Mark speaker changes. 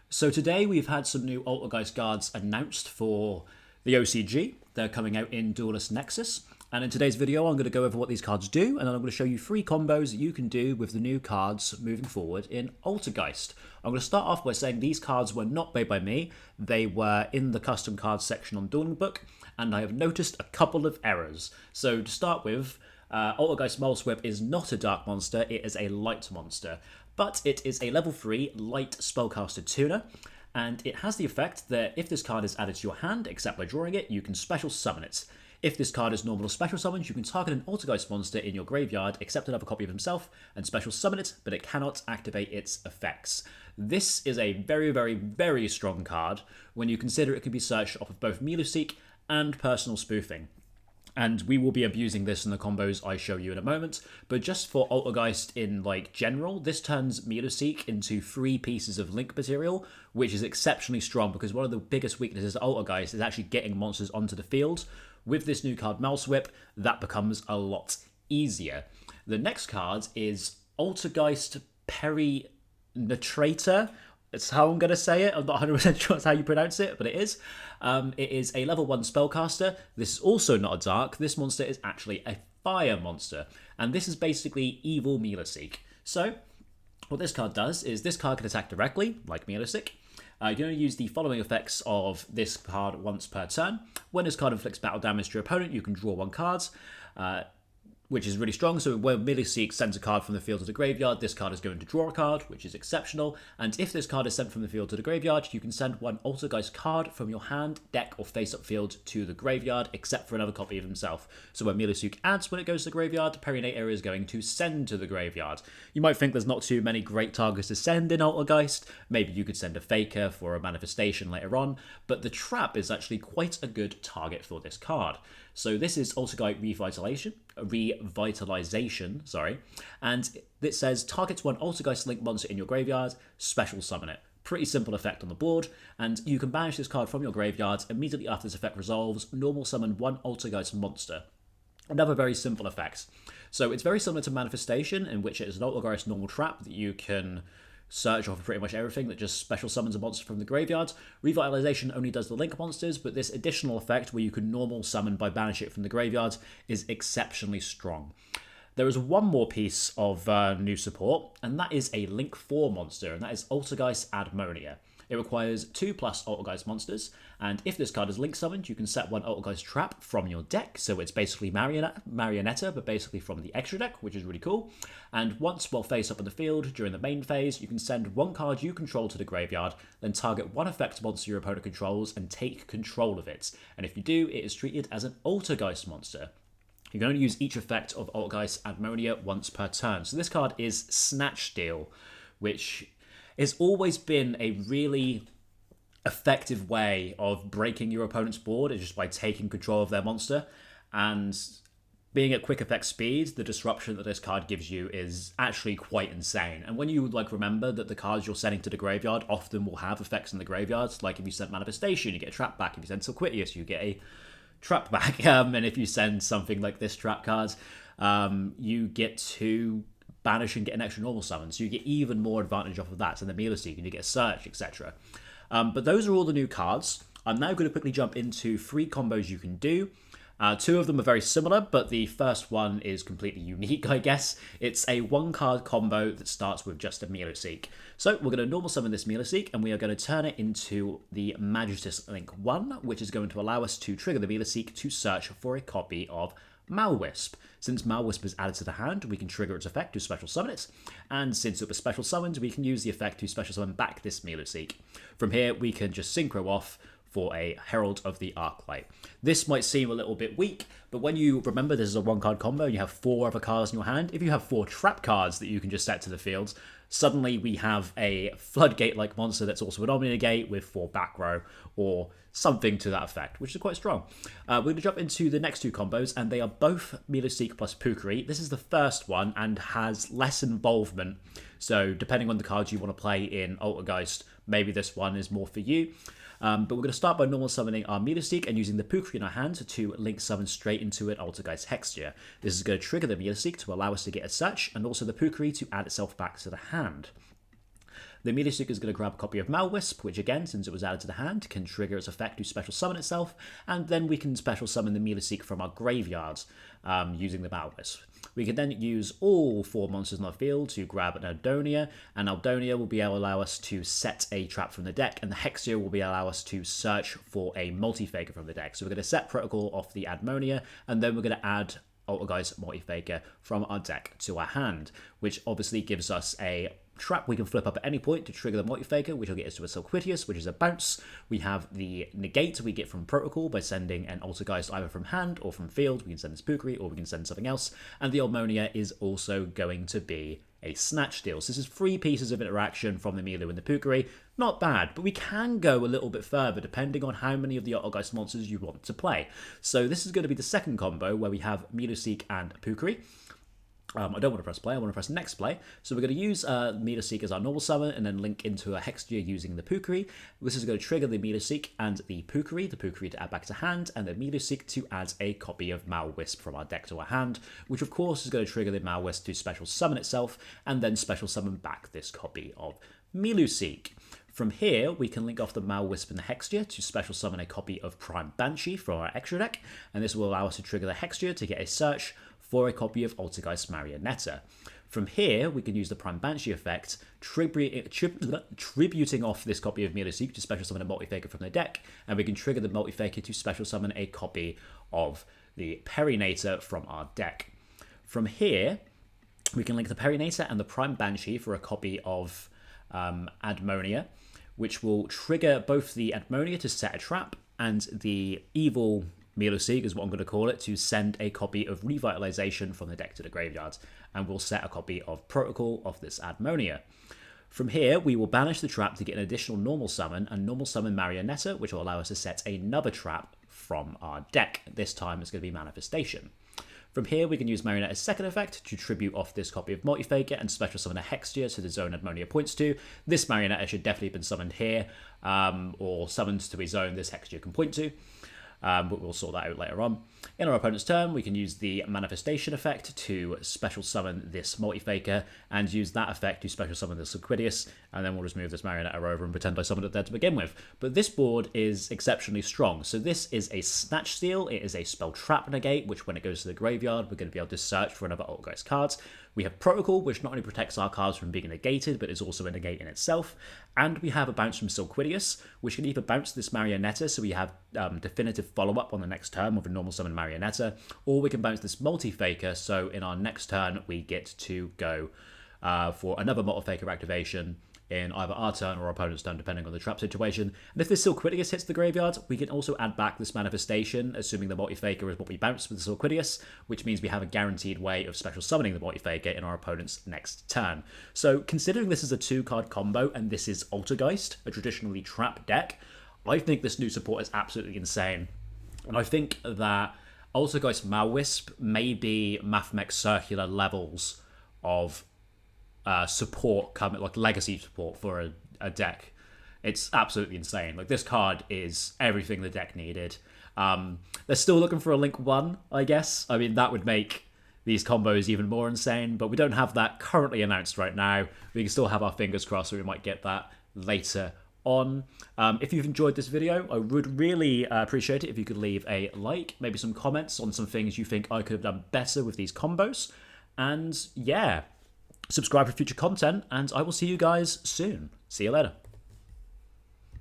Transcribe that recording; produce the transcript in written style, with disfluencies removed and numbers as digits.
Speaker 1: So today we've had some new Altergeist guards announced for the OCG. They're coming out in Duelist Nexus. And in today's video, I'm going to go over what these cards do, and then I'm going to show you 3 combos that you can do with the new cards moving forward in Altergeist. I'm going to start off by saying these cards were not made by me. They were in the custom cards section on Dueling Book, and I have noticed a couple of errors. So to start with, Altergeist Mulswip is not a dark monster, it is a light monster. But it is a level 3 light spellcaster tuner, and it has the effect that if this card is added to your hand, except by drawing it, you can special summon it. If this card is normal or special summons, you can target an Altergeist monster in your graveyard, except another copy of himself, and special summon it, but it cannot activate its effects. This is a very, very, very strong card when you consider it can be searched off of both Miluseek and Personal Spoofing. And we will be abusing this in the combos I show you in a moment, but just for Altergeist in general, this turns Miluseek into 3 pieces of link material, which is exceptionally strong because one of the biggest weaknesses of Altergeist is actually getting monsters onto the field. With this new card Mousewhip, that becomes a lot easier. The next card is Altergeist Perinatrator. That's how I'm going to say it. I'm not 100% sure that's how you pronounce it, but it is. It is a level 1 spellcaster. This is also not a dark. This monster is actually a fire monster. And this is basically evil Miluseek. So, what this card does is this card can attack directly, like Miluseek. You're going to use the following effects of this card once per turn. When this card inflicts battle damage to your opponent, you can draw 1 card, which is really strong. So when Miluseek sends a card from the field to the graveyard, this card is going to draw a card, which is exceptional. And if this card is sent from the field to the graveyard, you can send 1 Altergeist card from your hand, deck, or face-up field to the graveyard, except for another copy of himself. So when Miluseek adds when it goes to the graveyard, the Perinator is going to send to the graveyard. You might think there's not too many great targets to send in Altergeist. Maybe you could send a Faker for a manifestation later on, but the Trap is actually quite a good target for this card. So this is Altergeist Revitalization, and it says targets 1 Altergeist Link monster in your graveyard, special summon it. Pretty simple effect on the board, and you can banish this card from your graveyard. Immediately after this effect resolves, normal summon 1 Altergeist monster. Another very simple effect. So it's very similar to Manifestation, in which it is an Altergeist normal trap that you can search off pretty much everything that just special summons a monster from the graveyard. Revitalization only does the link monsters, but this additional effect where you can normal summon by banish it from the graveyard is exceptionally strong. There is one more piece of new support, and that is a Link 4 monster, and that is Altergeist Admonia. It requires 2+ Altergeist monsters, and if this card is Link summoned, you can set 1 Altergeist Trap from your deck, so it's basically Marionetta, but basically from the extra deck, which is really cool. And once while face up in the field, during the main phase, you can send 1 card you control to the graveyard, then target 1 effect monster your opponent controls and take control of it. And if you do, it is treated as an Altergeist monster. You can only use each effect of Altergeist Admonia once per turn. So this card is Snatch Steal, which has always been a really effective way of breaking your opponent's board, is just by taking control of their monster. And being at quick effect speed, the disruption that this card gives you is actually quite insane. And when you remember that the cards you're sending to the graveyard often will have effects in the graveyard, like if you send Manifestation, you get a trap back. If you send Silquitius, you get a trap back. And if you send something like this trap card, you get to banish and get an extra normal summon, so you get even more advantage off of that. And the Miluseek, and you get a search, etc. But those are all the new cards. I'm now going to quickly jump into 3 combos you can do. 2 of them are very similar, but the first one is completely unique, I guess. It's a 1-card combo that starts with just a Miluseek. So we're going to normal summon this Miluseek, and we are going to turn it into the Magistus Link 1, which is going to allow us to trigger the Miluseek to search for a copy of Malwisp. Since Malwisp is added to the hand, we can trigger its effect to special summon it, and since it was special summoned, we can use the effect to special summon back this Miluseek. From here, we can just synchro off for a Herald of the Arclight. This might seem a little bit weak, but when you remember this is a 1-card combo and you have 4 other cards in your hand, if you have 4 trap cards that you can just set to the field, suddenly we have a Floodgate-like monster that's also an Omni Negate with 4 back row, or something to that effect, which is quite strong. We're going to jump into the next 2 combos, and they are both Miluseek plus Pukri. This is the first one and has less involvement, so depending on the cards you want to play in Altergeist, maybe this one is more for you. But we're going to start by normal summoning our Miluseek and using the Pukri in our hand to link summon straight into an Altergeist Hextia. This is going to trigger the Miluseek to allow us to get a search, and also the Pukri to add itself back to the hand. The Melee-Seeker is going to grab a copy of Malwisp, which again, since it was added to the hand, can trigger its effect to special summon itself, and then we can special summon the Melee-Seeker from our graveyards using the Malwisp. We can then use all 4 monsters on the field to grab an Aldonia, and Aldonia will be able to allow us to set a trap from the deck, and the Hexia will be able to allow us to search for a Multi-Faker from the deck. So we're going to set Protocol off the Admonia, and then we're going to add Altergeist Multi-Faker from our deck to our hand, which obviously gives us a trap we can flip up at any point to trigger the Multi-Faker, which will get us to a Silquidius, which is a bounce. We have the negate we get from Protocol by sending an Altergeist either from hand or from field. We can send this Pukri or we can send something else. And the Almonia is also going to be a snatch steal. So this is 3 pieces of interaction from the Milu and the Pukri. Not bad, but we can go a little bit further depending on how many of the Altergeist monsters you want to play. So this is going to be the second combo where we have Miluseek and Pukri. I don't want to press play, I want to press next play. So we're going to use Meterseek as our normal summon and then link into a Hextia using the Pukri. This is going to trigger the Meterseek and the Pukri to add back to hand, and the Meterseek to add a copy of Malwisp from our deck to our hand, which of course is going to trigger the Malwisp to special summon itself, and then special summon back this copy of Meluseek. From here, we can link off the Malwisp and the Hextia to special summon a copy of Prime Banshee from our extra deck, and this will allow us to trigger the Hextia to get a search for a copy of Altergeist Marionetta. From here, we can use the Prime Banshee effect, tributing off this copy of Meterseek to special summon a Multi-Faker from the deck, and we can trigger the Multi-Faker to special summon a copy of the Perinator from our deck. From here, we can link the Perinator and the Prime Banshee for a copy of Admonia, which will trigger both the Admonia to set a trap and the evil Meterseek is what I'm going to call it, to send a copy of Revitalization from the deck to the graveyard, and we'll set a copy of Protocol of this Admonia. From here, we will banish the trap to get an additional normal summon, and normal summon Marionetta, which will allow us to set another trap from our deck. This time it's going to be Manifestation. From here, we can use Marionetta's second effect to tribute off this copy of Multi-Faker and special summon a Hextia to the zone Admonia points to. This Marionetta should definitely have been summoned here, or summoned to a zone this Hextia can point to. But we'll sort that out later on. In our opponent's turn, we can use the Manifestation effect to special summon this Multi-Faker, and use that effect to special summon the Silquidius, and then we'll just move this Marionetta over and pretend I summoned it there to begin with. But this board is exceptionally strong. So this is a Snatch Steal, it is a Spell Trap Negate, which when it goes to the graveyard, we're going to be able to search for another Altergeist card. We have Protocol, which not only protects our cards from being negated, but is also a negate in itself. And we have a bounce from Silquidius, which can either bounce this Marionetta, so we have definitive follow-up on the next turn with a normal summon Marionetta, or we can bounce this Multi-Faker, so in our next turn we get to go for another Multi-Faker activation in either our turn or our opponent's turn, depending on the trap situation. And if this Silquidius hits the graveyard, we can also add back this Manifestation, assuming the Multi-Faker is what we bounce with the Silquidius, which means we have a guaranteed way of special summoning the Multi-Faker in our opponent's next turn. So considering this is a 2-card combo, and this is Altergeist, a traditionally trap deck, I think this new support is absolutely insane. And I think that Altergeist Malwisp may be Mathmech circular levels of support, coming like legacy support for a deck. It's absolutely insane. Like, this card is everything the deck needed. They're still looking for a Link 1, I guess. I mean, that would make these combos even more insane, but we don't have that currently announced right now. We can still have our fingers crossed, so we might get that later on. If you've enjoyed this video, I would really appreciate it if you could leave a like, maybe some comments on some things you think I could have done better with these combos. And yeah, subscribe for future content, and I will see you guys soon. See you later.